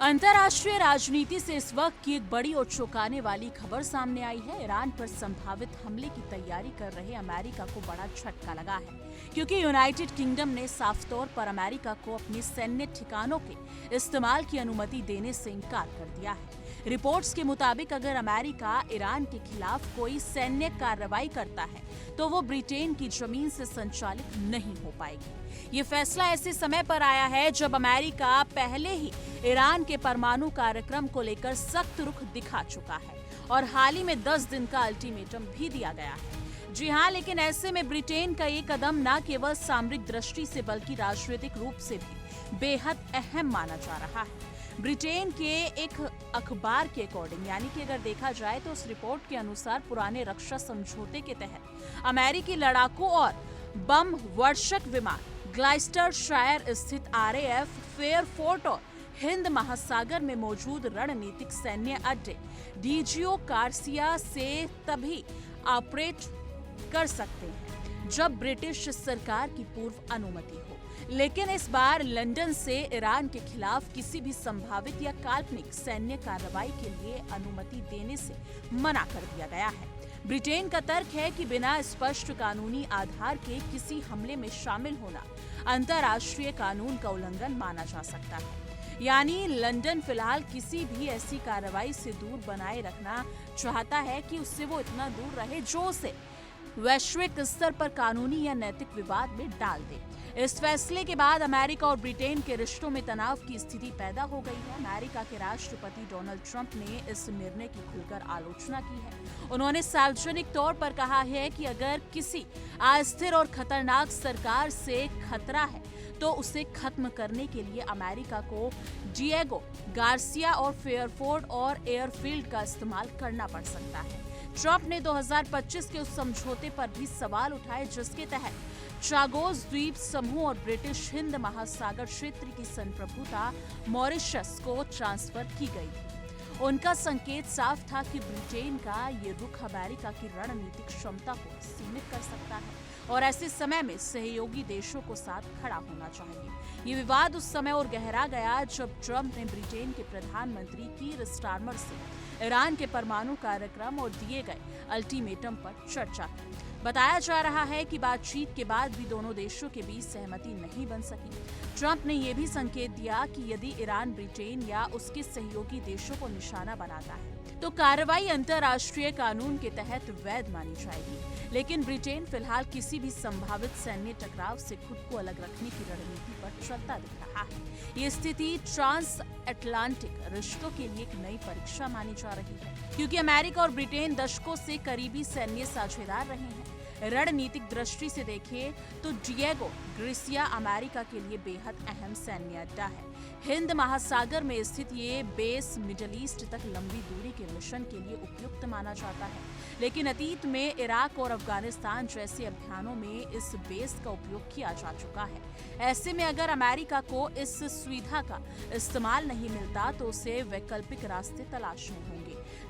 अंतर्राष्ट्रीय राजनीति से इस वक्त की एक बड़ी और चौंकाने वाली खबर सामने आई है। ईरान पर संभावित हमले की तैयारी कर रहे अमेरिका को बड़ा झटका लगा है, क्योंकि यूनाइटेड किंगडम ने साफ तौर पर अमेरिका को अपने सैन्य ठिकानों के इस्तेमाल की अनुमति देने से इनकार कर दिया है। रिपोर्ट्स के मुताबिक अगर अमेरिका ईरान के खिलाफ कोई सैन्य कार्रवाई करता है तो वो ब्रिटेन की जमीन से संचालित नहीं हो पाएगी। ये फैसला ऐसे समय पर आया है जब अमेरिका पहले ही ईरान के परमाणु कार्यक्रम को लेकर सख्त रुख दिखा चुका है और हाल ही में 10 दिन का अल्टीमेटम भी दिया गया है। जी हाँ, लेकिन ऐसे में ब्रिटेन का ये कदम न केवल सामरिक दृष्टि से बल्कि राजनीतिक रूप से भी बेहद अहम माना जा रहा है। ब्रिटेन के एक अखबार के अकॉर्डिंग, यानी कि अगर देखा जाए तो उस रिपोर्ट के अनुसार पुराने रक्षा समझौते के तहत अमेरिकी लड़ाकू और बम वर्षक विमान ग्लाइस्टरशायर स्थित RAF फेयरफोर्ट और हिंद महासागर में मौजूद रणनीतिक सैन्य अड्डे DGO गार्सिया से तभी ऑपरेट कर सकते हैं जब ब्रिटिश सरकार की पूर्व अनुमति हो। लेकिन इस बार लंदन से ईरान के खिलाफ किसी भी संभावित या काल्पनिक सैन्य कार्रवाई के लिए अनुमति देने से मना कर दिया गया है। ब्रिटेन का तर्क है कि बिना स्पष्ट कानूनी आधार के किसी हमले में शामिल होना अंतर्राष्ट्रीय कानून का उल्लंघन माना जा सकता है। यानी लंदन फिलहाल किसी भी ऐसी कार्रवाई से दूर बनाए रखना चाहता है कि उससे वो इतना दूर रहे जो उसे वैश्विक स्तर पर कानूनी या नैतिक विवाद में डाल दे। इस फैसले के बाद अमेरिका और ब्रिटेन के रिश्तों में तनाव की स्थिति पैदा हो गई है। अमेरिका के राष्ट्रपति डोनाल्ड ट्रंप ने इस निर्णय की खुलकर आलोचना की है। उन्होंने सार्वजनिक तौर पर कहा है कि अगर किसी अस्थिर और खतरनाक सरकार से खतरा है तो उसे खत्म करने के लिए अमेरिका को डिएगो गार्सिया और फेयरफोर्ट और एयरफील्ड का इस्तेमाल करना पड़ सकता है। ट्रंप ने 2025 के उस समझौते पर भी सवाल उठाए जिसके तहत चागोस द्वीप समूह और ब्रिटिश हिंद महासागर क्षेत्र की संप्रभुता मॉरिशस को ट्रांसफर की गई थी। उनका संकेत साफ था कि ब्रिटेन का ये रुख अमेरिका की रणनीतिक क्षमता को सीमित कर सकता है और ऐसे समय में सहयोगी देशों को साथ खड़ा होना चाहिए। ये विवाद उस समय और गहरा गया जब ट्रंप ने ब्रिटेन के प्रधानमंत्री कीर स्टारमर से ईरान के परमाणु कार्यक्रम और दिए गए अल्टीमेटम पर चर्चा की। बताया जा रहा है कि बातचीत के बाद भी दोनों देशों के बीच सहमति नहीं बन सकी। ट्रंप ने यह भी संकेत दिया कि यदि ईरान ब्रिटेन या उसके सहयोगी देशों को निशाना बनाता है तो कार्रवाई अंतर्राष्ट्रीय कानून के तहत वैध मानी जाएगी। लेकिन ब्रिटेन फिलहाल किसी भी संभावित सैन्य टकराव से खुद को अलग रखने की रणनीति पर चलता दिख रहा है। ये स्थिति ट्रांस अटलांटिक रिश्तों के लिए एक नई परीक्षा मानी जा रही है, क्योंकि अमेरिका और ब्रिटेन दशकों से करीबी सैन्य साझेदार रहे हैं। रणनीतिक दृष्टि से देखें तो डिएगो गार्सिया अमेरिका के लिए बेहद अहम सैन्य अड्डा है। हिंद महासागर में स्थित ये बेस मिडिल ईस्ट तक लंबी दूरी के मिशन के लिए उपयुक्त माना जाता है, लेकिन अतीत में इराक और अफगानिस्तान जैसे अभियानों में इस बेस का उपयोग किया जा चुका है। ऐसे में अगर अमेरिका को इस सुविधा का इस्तेमाल नहीं मिलता तो उसे वैकल्पिक रास्ते तलाशने होंगे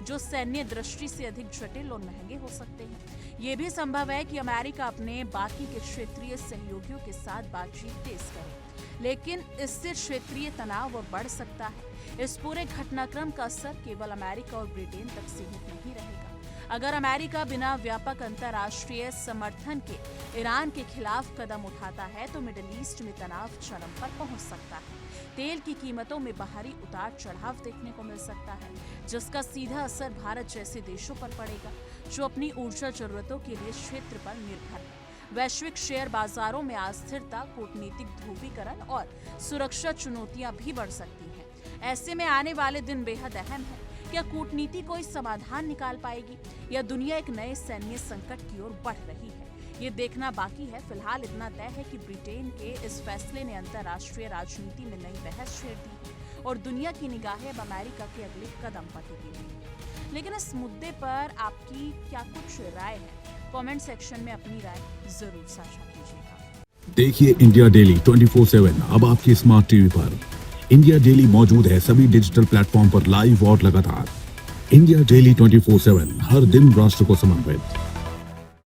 जो सैन्य दृष्टि से अधिक जटिल और महंगे हो सकते हैं। ये भी संभव है कि अमेरिका अपने बाकी के क्षेत्रीय सहयोगियों के साथ बातचीत तेज करे, लेकिन इससे क्षेत्रीय तनाव और बढ़ सकता है। इस पूरे घटनाक्रम का असर केवल अमेरिका और ब्रिटेन तक सीमित नहीं रहेगा। अगर अमेरिका बिना व्यापक अंतर्राष्ट्रीय समर्थन के ईरान के खिलाफ कदम उठाता है तो मिडिल ईस्ट में तनाव चरम पर पहुंच सकता है। तेल की कीमतों में बाहरी उतार चढ़ाव देखने को मिल सकता है, जिसका सीधा असर भारत जैसे देशों पर पड़ेगा जो अपनी ऊर्जा जरूरतों के लिए क्षेत्र पर निर्भर है। वैश्विक शेयर बाजारों में अस्थिरता, कूटनीतिक ध्रुवीकरण और सुरक्षा चुनौतियां भी बढ़ सकती हैं। ऐसे में आने वाले दिन बेहद अहम है। क्या कूटनीति कोई समाधान निकाल पाएगी या दुनिया एक नए सैन्य संकट की ओर बढ़ रही है? ये देखना बाकी है। फिलहाल इतना तय है कि ब्रिटेन के इस फैसले ने अंतर्राष्ट्रीय राजनीति में नई बहस छेड़ दी है और दुनिया की निगाहें अब अमेरिका के अगले कदम पर टिकी हुई है। लेकिन इस मुद्दे पर आपकी क्या कुछ राय है? कमेंट सेक्शन में अपनी राय जरूर साझा कीजिएगा। देखिए इंडिया डेली 24/7 अब आपकी स्मार्ट टीवी पर। इंडिया डेली मौजूद है सभी डिजिटल प्लेटफॉर्म पर लाइव और लगातार। इंडिया डेली 24/7 हर दिन राष्ट्र को समर्पित।